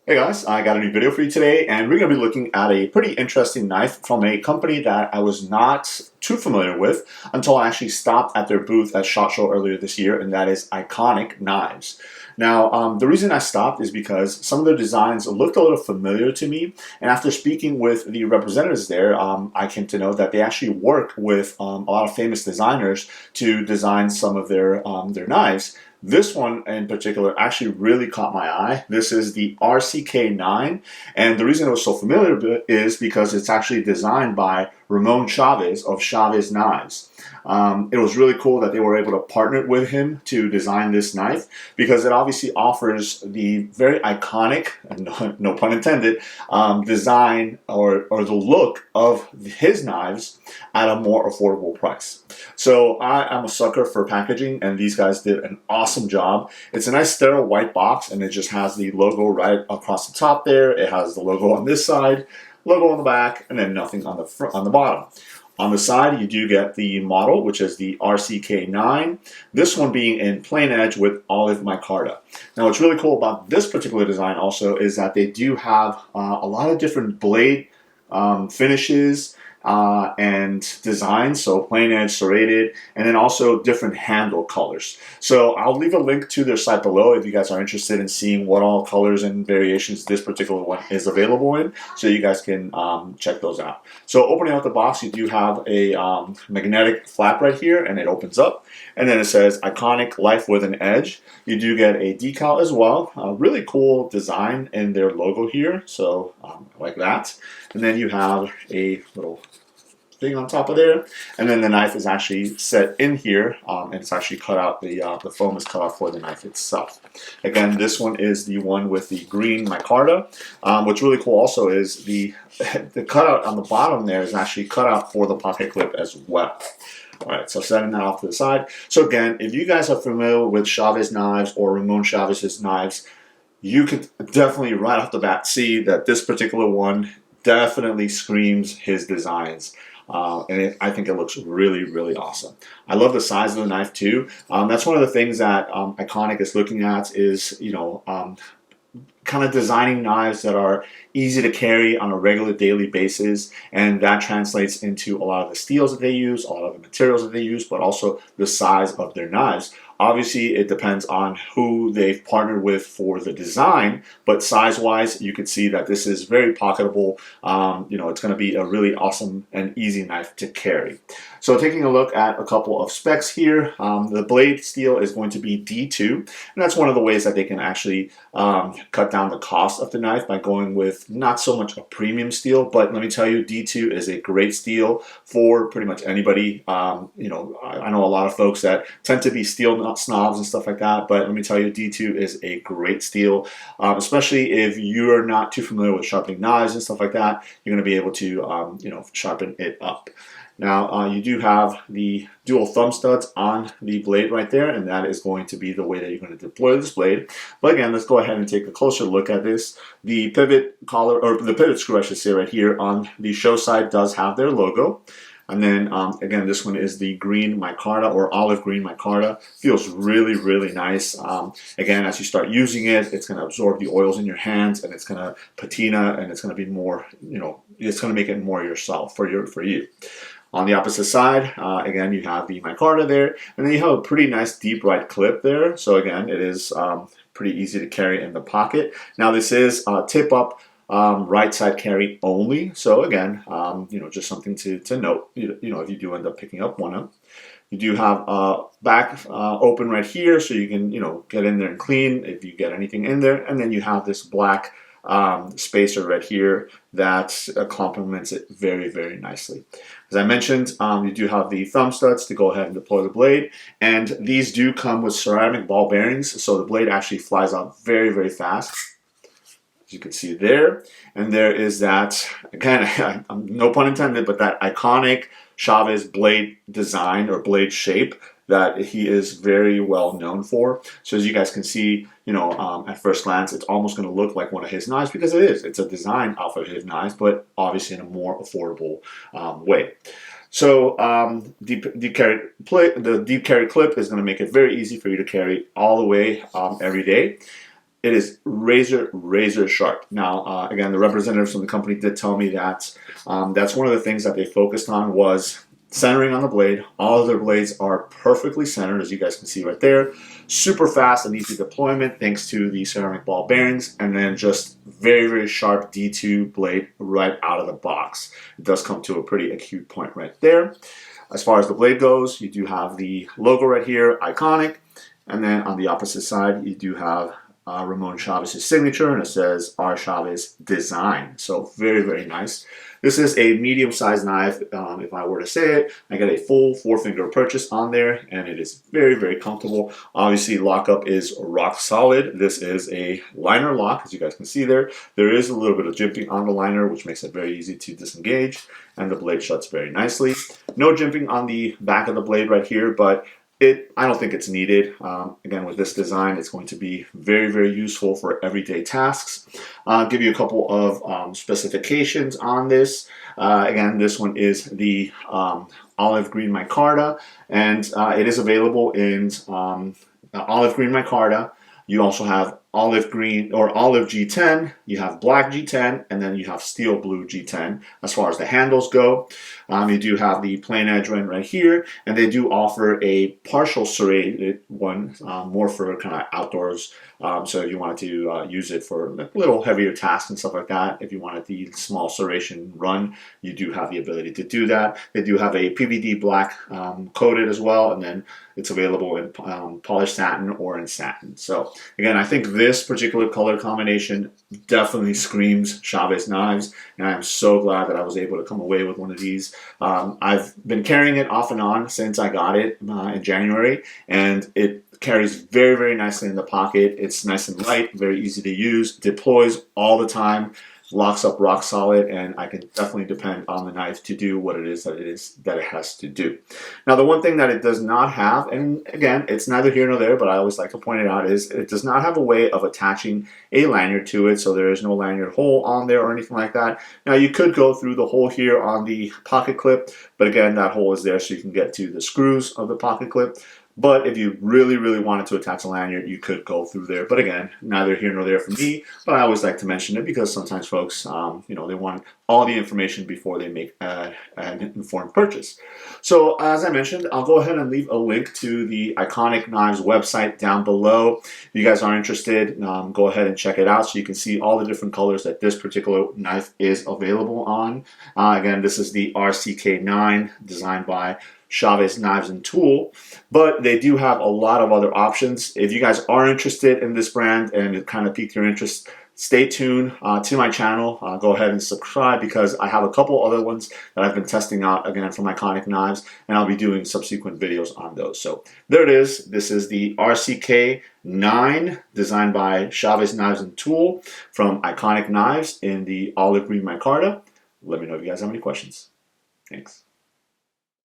Hey guys, I got a new video for you today, and we're going to be looking at a pretty interesting knife from a company that I was not too familiar with until I actually stopped at their booth at SHOT Show earlier this year, and that is Eikonic Knives. Now, the reason I stopped is because some of their designs looked a little familiar to me, and after speaking with the representatives there, I came to know that they actually work with a lot of famous designers to design some of their knives. This one in particular actually really caught my eye. This is the RCK9, and the reason it was so familiar is because it's actually designed by Ramon Chavez of Chavez Knives. It was really cool that they were able to partner with him to design this knife because it obviously offers the very iconic, no pun intended, design or the look of his knives at a more affordable price. So I am a sucker for packaging, and these guys did an awesome job. It's a nice sterile white box, and it just has the logo right across the top there. It has the logo on this side, logo on the back, and then nothing on the front, on the bottom. On the side, you do get the model, which is the RCK9. This one being in plain edge with olive micarta. Now, what's really cool about this particular design also is that they do have a lot of different blade finishes and designs, so plain edge, serrated, and then also different handle colors. So I'll leave a link to their site below if you guys are interested in seeing what all colors and variations this particular one is available in, so you guys can check those out. So opening out the box, you do have a magnetic flap right here, and it opens up, and then it says Iconic Life with an Edge. You do get a decal as well, a really cool design in their logo here, so like that. And then you have a little thing on top of there, and then the knife is actually set in here, and it's actually cut out. The foam is cut off for the knife itself. Again, this one is the one with the green micarta. What's really cool also is the cutout on the bottom there is actually cut out for the pocket clip as well. Alright, so setting that off to the side. So again, if you guys are familiar with Chavez knives or Ramon Chavez's knives, you could definitely right off the bat see that this particular one definitely screams his designs. I think it looks really, really awesome. I love the size of the knife too. That's one of the things that Iconic is looking at is, kind of designing knives that are easy to carry on a regular daily basis, and that translates into a lot of the steels that they use, a lot of the materials that they use, but also the size of their knives. Obviously, it depends on who they've partnered with for the design, but size-wise, you can see that this is very pocketable. It's going to be a really awesome and easy knife to carry. So taking a look at a couple of specs here, the blade steel is going to be D2, and that's one of the ways that they can actually cut down the cost of the knife by going with not so much a premium steel, but let me tell you, D2 is a great steel for pretty much anybody. I know a lot of folks that tend to be steel snobs and stuff like that, but let me tell you, D2 is a great steel, especially if you're not too familiar with sharpening knives and stuff like that. You're going to be able to sharpen it up. Now, you do have the dual thumb studs on the blade right there, and that is going to be the way that you're going to deploy this blade. But again, let's go ahead and take a closer look at this. The pivot collar, or the pivot screw, I should say, right here on the show side does have their logo. And then, again, this one is the green micarta or olive green micarta. Feels really, really nice. Again, as you start using it, it's going to absorb the oils in your hands, and it's going to patina, and it's going to be more, it's going to make it more yourself for you. On the opposite side, again, you have the micarta there, and then you have a pretty nice deep right clip there. So again, it is pretty easy to carry in the pocket. Now, this is tip up right side carry only. So again, just something to note. If you do end up picking up one up, you do have back open right here, so you can get in there and clean if you get anything in there, and then you have this black spacer right here that complements it very, very nicely. As I mentioned, you do have the thumb studs to go ahead and deploy the blade, and these do come with ceramic ball bearings, so the blade actually flies out very, very fast, as you can see there. And there is that, again, no pun intended, but that iconic Chavez blade design or blade shape that he is very well known for. So as you guys can see, at first glance, it's almost going to look like one of his knives because it is. It's a design off of his knives, but obviously in a more affordable way. So the deep carry clip is going to make it very easy for you to carry all the way every day. it is razor sharp. Now, again, the representatives from the company did tell me that that's one of the things that they focused on was centering on the blade. All of their blades are perfectly centered, as you guys can see right there. Super fast and easy deployment thanks to the ceramic ball bearings, and then just very sharp D2 blade right out of the box. It does come to a pretty acute point right there. As far as the blade goes, you do have the logo right here, Eikonic, and then on the opposite side, you do have Ramon Chavez's signature, and it says R. Chavez Design. So very nice. This is a medium-sized knife. If I were to say it, I got a full 4-finger purchase on there, and it is very comfortable. Obviously, lockup is rock solid. This is a liner lock, as you guys can see there. There is a little bit of jimping on the liner, which makes it very easy to disengage, and the blade shuts very nicely. No jimping on the back of the blade right here, but I don't think it's needed. Again, with this design, it's going to be very useful for everyday tasks. I'll give you a couple of specifications on this. Again, this one is the olive green micarta, and it is available in olive green micarta. You also have olive green or olive G10, you have black G10, and then you have steel blue G10 as far as the handles go. You do have the plain edge one right here, and they do offer a partial serrated one, more for kind of outdoors. So if you wanted to use it for a little heavier tasks and stuff like that, if you wanted the small serration run, you do have the ability to do that. They do have a PVD black coated as well, and then it's available in polished satin or in satin. So again, I think this particular color combination definitely screams Chavez knives, and I'm so glad that I was able to come away with one of these. I've been carrying it off and on since I got it in January, and it carries very nicely in the pocket. It's nice and light, very easy to use, deploys all the time, locks up rock solid, and I can definitely depend on the knife to do what it is that it has to do. Now, the one thing that it does not have, and again, it's neither here nor there, but I always like to point it out, is it does not have a way of attaching a lanyard to it, so there is no lanyard hole on there or anything like that. Now, you could go through the hole here on the pocket clip, but again, that hole is there so you can get to the screws of the pocket clip. But if you really wanted to attach a lanyard, you could go through there. But again, neither here nor there for me. But I always like to mention it because sometimes folks, they want all the information before they make an informed purchase. So as I mentioned, I'll go ahead and leave a link to the Eikonic Knives website down below. If you guys are interested, go ahead and check it out so you can see all the different colors that this particular knife is available on. Again, this is the RCK9 designed by Chavez Knives and Tool, but they do have a lot of other options. If you guys are interested in this brand and it kind of piqued your interest, stay tuned to my channel. Go ahead and subscribe because I have a couple other ones that I've been testing out again from Eikonic Knives, and I'll be doing subsequent videos on those. So there it is. This is the RCK9 designed by Chavez Knives and Tool from Eikonic Knives in the olive green micarta. Let me know if you guys have any questions. Thanks.